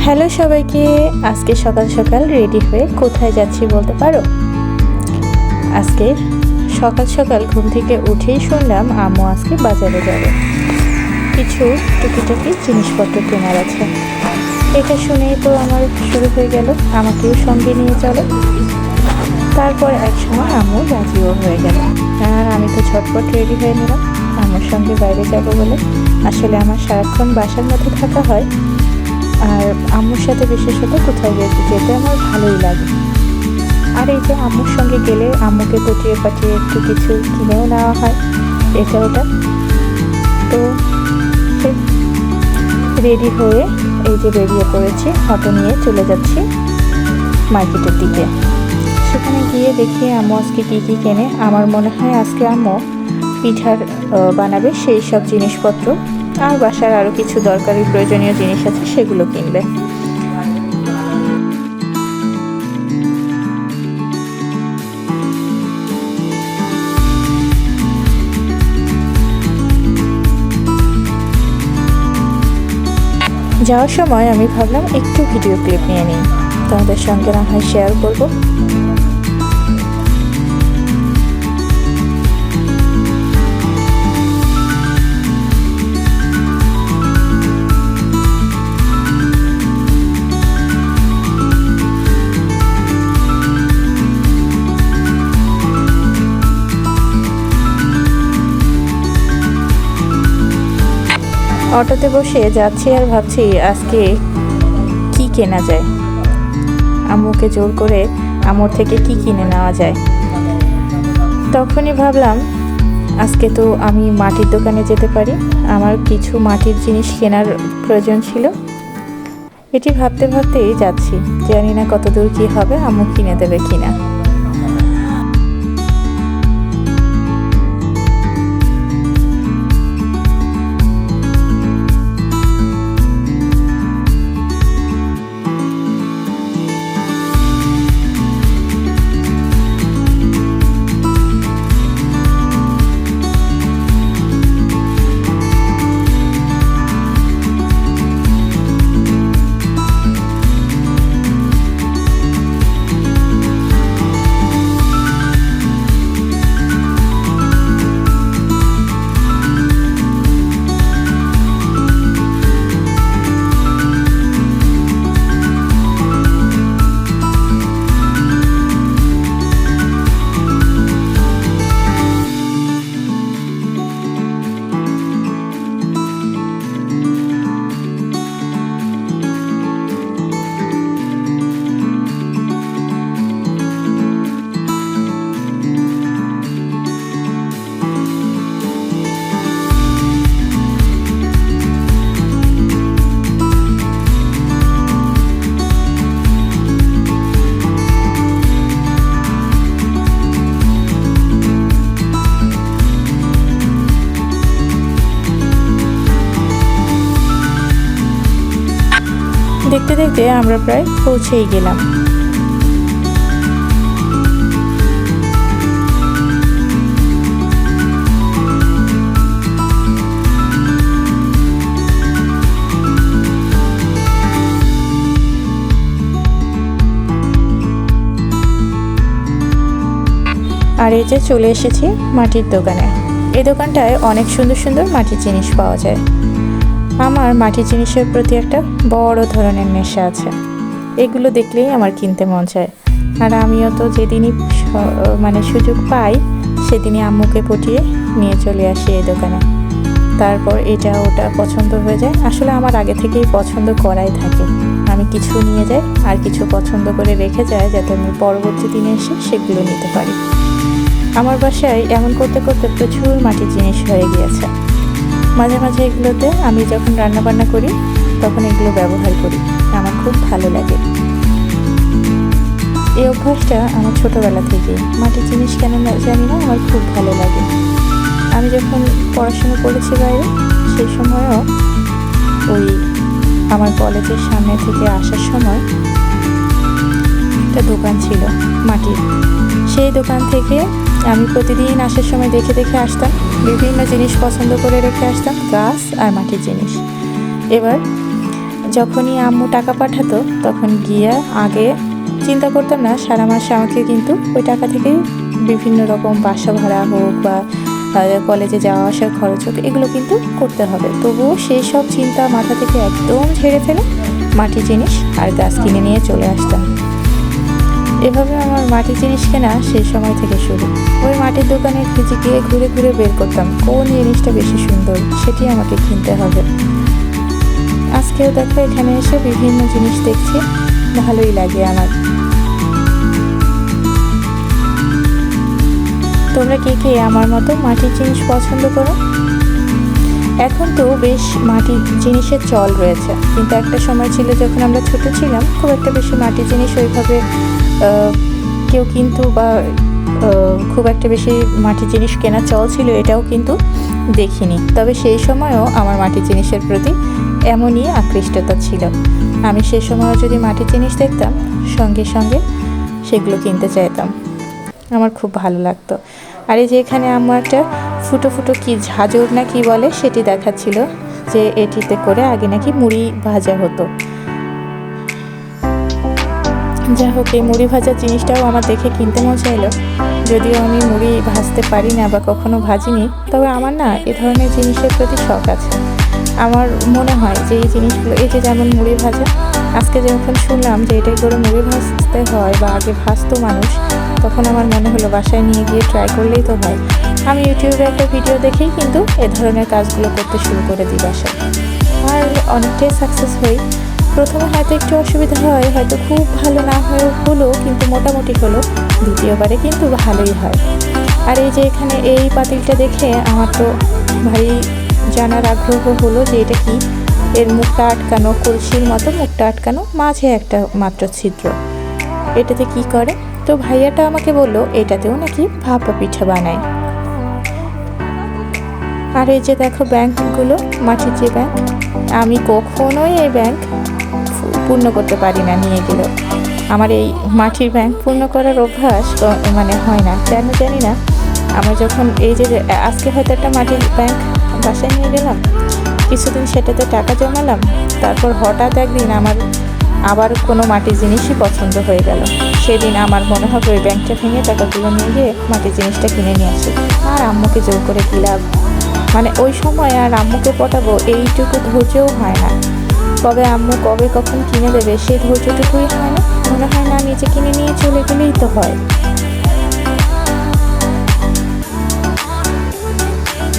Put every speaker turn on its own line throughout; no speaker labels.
Hello সবাইকে। আজকে সকাল সকাল রেডি হয়ে কোথায় যাচ্ছি বলতে পারো? আজকে সকাল সকাল ঘুম থেকে উঠেই শুনলাম আম্মু আজকে বাজারে যাবে, কিছু টুকিটাকি জিনিসপত্র কেনার আছে। এটা শুনেই তো আমার শুরু হয়ে গেল আমাকেও সঙ্গে নিয়ে চলো। তারপর একসময় আম্মু রাজিও হয়ে গেল, আর আমি তো ঝটপট রেডি হয়ে নিলাম আম্মুর সঙ্গে বাইরে যাব বলে। আসলে আমার সারাক্ষণ বাসার মধ্যে থাকা হয়, আর আম্মুর সাথে বিশেষত কোথাও যেতে আমার ভালোই লাগে। আর এই যে আম্মুর সঙ্গে গেলে আম্মুকে পটিয়ে পাঠিয়ে একটু কিছু কিনেও নেওয়া হয়, এটা ওটা। তো রেডি হয়ে এই যে বেরিয়ে পড়েছি, অটো নিয়ে চলে যাচ্ছি মার্কেটের দিকে। সেখানে গিয়ে দেখি আম্মু আজকে কী কী কেনে। আমার মনে হয় আজকে আম্মু পিঠার বানাবে, সেই সব জিনিসপত্র আর বাসার আরও কিছু দরকারি প্রয়োজনীয় জিনিস আছে সেগুলো কিনবে। যাওয়ার সময় আমি ভাবলাম একটু ভিডিও ক্লিপ নিয়ে নিই, তোমাদের সঙ্গে না হয় শেয়ার করবো। অটোতে বসে যাচ্ছি আর ভাবছি আজকে কি কেনা যায়, আম্মুকে জোর করে আম্মুর থেকে কি কিনে নেওয়া যায়। তখনই ভাবলাম আজকে তো আমি মাটির দোকানে যেতে পারি, আমার কিছু মাটির জিনিস কেনার প্রয়োজন ছিল। এটি ভাবতে ভাবতেই যাচ্ছি, জানি না কত দূর কী হবে, আম্মু কিনে দেবে কিনা। দেখতে দেখতে আমরা প্রায় পৌঁছেই গেলাম। আর এই যে চলে এসেছি মাটির দোকানে। এই দোকানটায় অনেক সুন্দর সুন্দর মাটির জিনিস পাওয়া যায়। আমার মাটির জিনিসের প্রতি একটা বড় ধরনের নেশা আছে, এগুলো দেখলেই আমার কিনতে মন চায়। আর আমিও তো যেদিনই সুযোগ পাই সেদিনই আম্মুকে পটিয়ে নিয়ে চলে আসি এই দোকানে। তারপর এটা ওটা পছন্দ হয়ে যায়। আসলে আমার আগে থেকেই পছন্দ করাই থাকে, আমি কিছু নিয়ে যাই আর কিছু পছন্দ করে রেখে যায় যাতে আমি পরবর্তী দিনে এসে সেগুলো নিতে পারি। আমার বাসায় এমন করতে করতে প্রচুর মাটির জিনিস হয়ে গিয়েছে। মাঝে মাঝে এগুলোতে আমি যখন রান্নাবান্না করি তখন এগুলো ব্যবহার করি, আমার খুব ভালো লাগে। এই অভ্যাসটা আমার ছোটোবেলা থেকে, মাটির জিনিস কেন জানি না আমার খুব ভালো লাগে। আমি যখন পড়াশোনা করেছি বাইরে, সেই সময়ও ওই আমার কলেজের সামনে থেকে আসার সময় একটা দোকান ছিল মাটির, সেই দোকান থেকে আমি প্রতিদিন আসার সময় দেখে দেখে আসতাম, বিভিন্ন জিনিস পছন্দ করে রেখে আসতাম, গাছ আর মাটির জিনিস। এবার যখনই আম্মু টাকা পাঠাতো তখন গিয়ে আগে চিন্তা করতাম না সারা মাসে আমাকে কিন্তু ওই টাকা থেকেই বিভিন্ন রকম বাসা ভাড়া হোক বা কলেজে যাওয়া আসার খরচ হোক এগুলো কিন্তু করতে হবে। তবুও সেই সব চিন্তা মাথা থেকে একদম ঝেড়ে ফেলে মাটির জিনিস আর গাছ কিনে নিয়ে চলে আসতাম। এভাবে আমার মাটির জিনিস কেনা সেই সময় থেকে শুরু। ওই মাটির দোকানে গিয়ে ঘুরে ঘুরে বের করতাম কোন জিনিসটা বেশি সুন্দর, সেটি আমাকে কিনতে হবে। আজকেও দেখো এখানে এসে বিভিন্ন জিনিস দেখছি, ভালোই লাগে আমার। তোমরা কে কে আমার মতো মাটির জিনিস পছন্দ করো? এখন তো বেশ মাটির জিনিসের চল রয়েছে, কিন্তু একটা সময় ছিল যখন আমরা ছোট ছিলাম খুব একটা বেশি মাটির জিনিস ওইভাবে কেউ কিন্তু বা খুব একটা বেশি মাটির জিনিস কেনার চল ছিল এটাও কিন্তু দেখিনি। তবে সেই সময়ও আমার মাটির জিনিসের প্রতি এমনই আকৃষ্টতা ছিল। আমি সেই সময়ও যদি মাটির জিনিস দেখতাম সঙ্গে সঙ্গে সেগুলো কিনতে চাইতাম, আমার খুব ভালো লাগতো। আর এই যে এখানে আম্মু একটা ফুটো ফুটো কি ঝাঁঝর না কি বলে সেটি দেখাচ্ছিল, যে এটিতে করে আগে নাকি মুড়ি ভাজা হতো। যা হোক, এই মুড়ি ভাজার জিনিসটাও আমার দেখে কিনতে মন চাইলো। যদিও আমি মুড়ি ভাজতে পারি না বা কখনো ভাজিনি, তবে আমার না এ ধরনের জিনিসের প্রতি শখ আছে। আমার মনে হয় যে এই জিনিসগুলো, এই যে যেমন মুড়ি ভাজা, আজকে যখন শুনলাম যে এটাই করে মুড়ি ভাজতে হয় বা আগে ভাজতো মানুষ, তখন আমার মনে হলো বাসায় নিয়ে গিয়ে ট্রাই করলেই তো হয়। আমি ইউটিউবে একটা ভিডিও দেখেই কিন্তু এ ধরনের কাজগুলো করতে শুরু করে দিই বাসায়, আর অনেকটাই সাকসেস হই। প্রথমে হয়তো একটু অসুবিধা হয়, হয়তো খুব ভালো না হলো, কিন্তু মোটামুটি হলো। দ্বিতীয়বারে কিন্তু ভালোই হয়। আর এই যে এখানে এই পাতিলটা দেখে আমার তো ভারী জানার আগ্রহ হলো যে এটা কি। এর মুখটা আটকানো, কলসির মতো মুখটা আটকানো, মাঝে একটা মাত্র ছিদ্র। এটাতে কি করে? তো ভাইয়াটা আমাকে বললো এটাতেও নাকি ভাপা পিঠা বানায়। আর এই যে দেখো ব্যাংকগুলো, মাটির যে ব্যাংক, আমি কখনোই এই ব্যাংক পূর্ণ করতে পারি না নিয়ে গেলেও। আমার এই মাটির ব্যাংক পূর্ণ করার অভ্যাস মানে হয় না, কেন জানি না। আমার যখন এই যে আজকে হয়তো একটা মাটির ব্যাংক বাসায় নিয়ে গেলাম, কিছুদিন সেটাতে টাকা জমালাম, তারপর হঠাৎ একদিন আমার আবার কোনো মাটির জিনিসই পছন্দ হয়ে গেল। সেদিন আমার মনে হবে ওই ব্যাংকটা ভেঙে টাকাগুলো নিয়ে গিয়ে মাটির জিনিসটা কিনে নিয়ে আসি। আর আম্মুকে জোর করে কি লাভ? মানে ওই সময় আর আম্মুকে পটাবো এইটুকু ধৈর্যও হয় না। কবে আম্মু কবে কখন কিনে দেবে সেই ধৈর্যটুকুই হয় না। মনে হয় না নিজে কিনে নিয়ে চলে গেলেই তো হয়।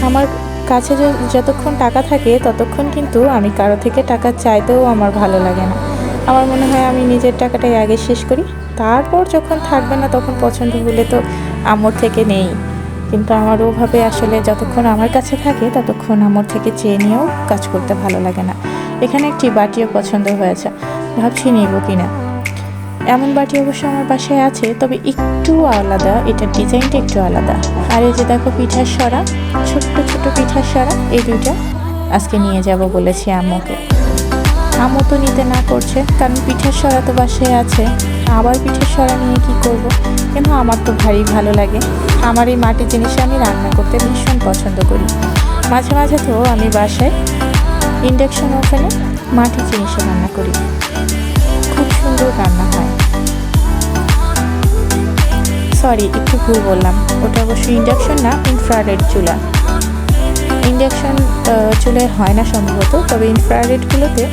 আমার কাছে যতক্ষণ টাকা থাকে ততক্ষণ কিন্তু আমি কারো থেকে টাকা চাইতেও আমার ভালো লাগে না। আমার মনে হয় আমি নিজের টাকাটাই আগে শেষ করি, তারপর যখন থাকবে না তখন পছন্দ হলে তো আম্মুর থেকে নেই। কিন্তু আমার ওভাবে আসলে যতক্ষণ আমার কাছে থাকে ততক্ষণ আম্মুর থেকে চেয়ে নিয়েও কাজ করতে ভালো লাগে না। এখানে একটি বাটিও পছন্দ হয়েছে, ভাবছি নেব কিনা। এমন বাটি অবশ্য আমার বাসায় আছে, তবে একটু আলাদা, এটার ডিজাইনটা একটু আলাদা। আর এই যে দেখো পিঠার সরা, ছোট্ট ছোট পিঠার সরা, এই দুইটা আজকে নিয়ে যাব বলেছি আম্মুকে। আম্মু তো নিতে না করছে, কারণ পিঠার সরা তো বাসায় আছে, আবার পিঠার সরা নিয়ে কি করব। কিন্তু আমার তো ভারী ভালো লাগে। আমার এই মাটির জিনিসে আমি রান্না করতে ভীষণ পছন্দ করি। মাঝে মাঝে তো আমি বাসায় ইন্ডাকশন ওভেনে মাটির জিনিসে রান্না করি, খুব সুন্দর রান্না হয়। সরি, একটু ভুল বললাম, ওটা অবশ্যই ইন্ডাকশন না, ইনফ্রারেড চুলা। ইন্ডাকশন চুলায় হয় না সম্ভবত, তবে ইনফ্রারেডগুলোতে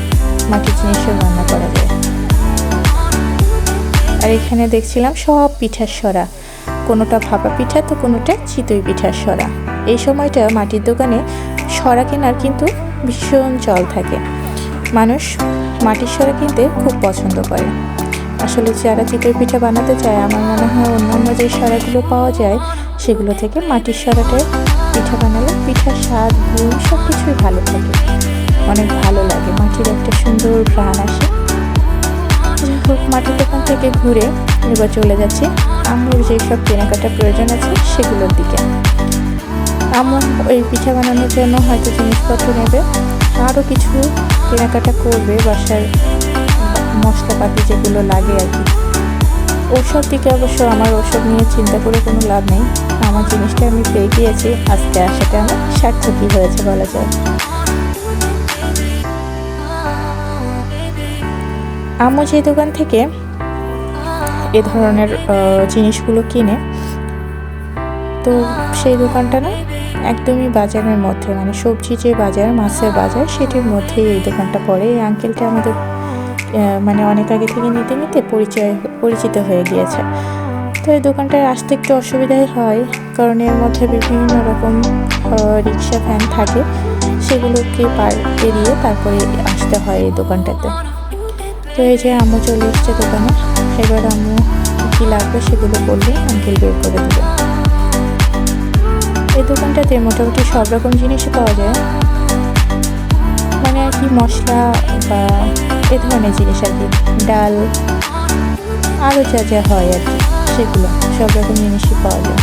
মাটির জিনিসও রান্না করা যায়। আর এখানে দেখছিলাম সব পিঠার সরা, কোনোটা ভাপা পিঠা তো কোনোটা চিতই পিঠার সরা। এই সময়টা মাটির দোকানে সরা কেনার কিন্তু ভীষণ চল থাকে, মানুষ মাটির সরা কিনতে খুব পছন্দ করে। আসলে যারা চিতই পিঠা বানাতে চায়, আমার মনে হয় অন্যান্য যে সরাগুলো পাওয়া যায় সেগুলো থেকে মাটির সরাটায় পিঠা বানালে পিঠার স্বাদ, গুণ সব কিছুই ভালো থাকে, অনেক ভালো লাগে, মাটির একটা সুন্দর ঘ্রাণ আসে। যাই হোক, মাটির দোকান থেকে ঘুরে এবার চলে যাচ্ছি আম্মুর যেসব কেনাকাটার প্রয়োজন আছে সেগুলোর দিকে। আম্মু এই পিঠা বানানোর জন্য হয়তো জিনিসপত্র নেবে, আরও কিছু কেনাকাটা করবে, বাসার মশলাপাতি যেগুলো লাগে আর কি। ওসব দিকে অবশ্য আমার ওসব নিয়ে চিন্তা করে কোনো লাভ নেই। আমার জিনিসটা আমি পেয়ে গিয়েছি, আজকে আসাটা আমার সার্থকই হয়েছে বলা যায়। আম্মু যে দোকান থেকে এ ধরনের জিনিসগুলো কিনে, তো সেই দোকানটা না একদমই বাজারের মধ্যে, মানে সবজি যে বাজার, মাছের বাজার, সেটির মধ্যেই এই দোকানটা পড়ে। এই আঙ্কেলটা আমাদের মানে অনেক আগে থেকে নিতে নিতে পরিচিত হয়ে গিয়েছে। তো এই দোকানটায় আসতে একটু অসুবিধাই হয়, কারণ এর মধ্যে বিভিন্ন রকম রিক্সা ভ্যান থাকে, সেগুলোকে পার এড়িয়ে তারপরে আসতে হয় এই দোকানটাতে। তো এই যে আম্মু চলে এসছে দোকানে, এবার আম্মু কী লাগবে সেগুলো বললে আঙ্কেল বের করে দেবে। এই দোকানটাতে মোটামুটি সব রকম জিনিসই পাওয়া যায়, মানে আর কি মশলা বা এ ধরনের জিনিস আর কি, ডাল, আরও যা যা হয় আর কি, সেগুলো সব রকম জিনিসই পাওয়া যায়।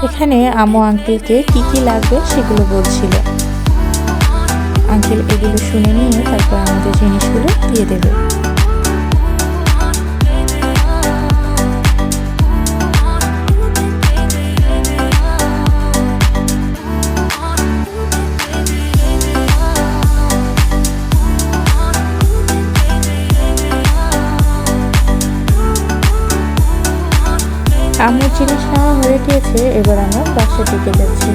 এখানে আম্মু আঙ্কেলকে কি কি লাগবে সেগুলো বলছিল। আঙ্কেল এগুলো শুনে নিয়ে তারপর আমাদের জিনিসগুলো দিয়ে দেবে। আমার জিনিস নেওয়া হয়ে গিয়েছে, এবার আমরা বাসার দিকে যাচ্ছি।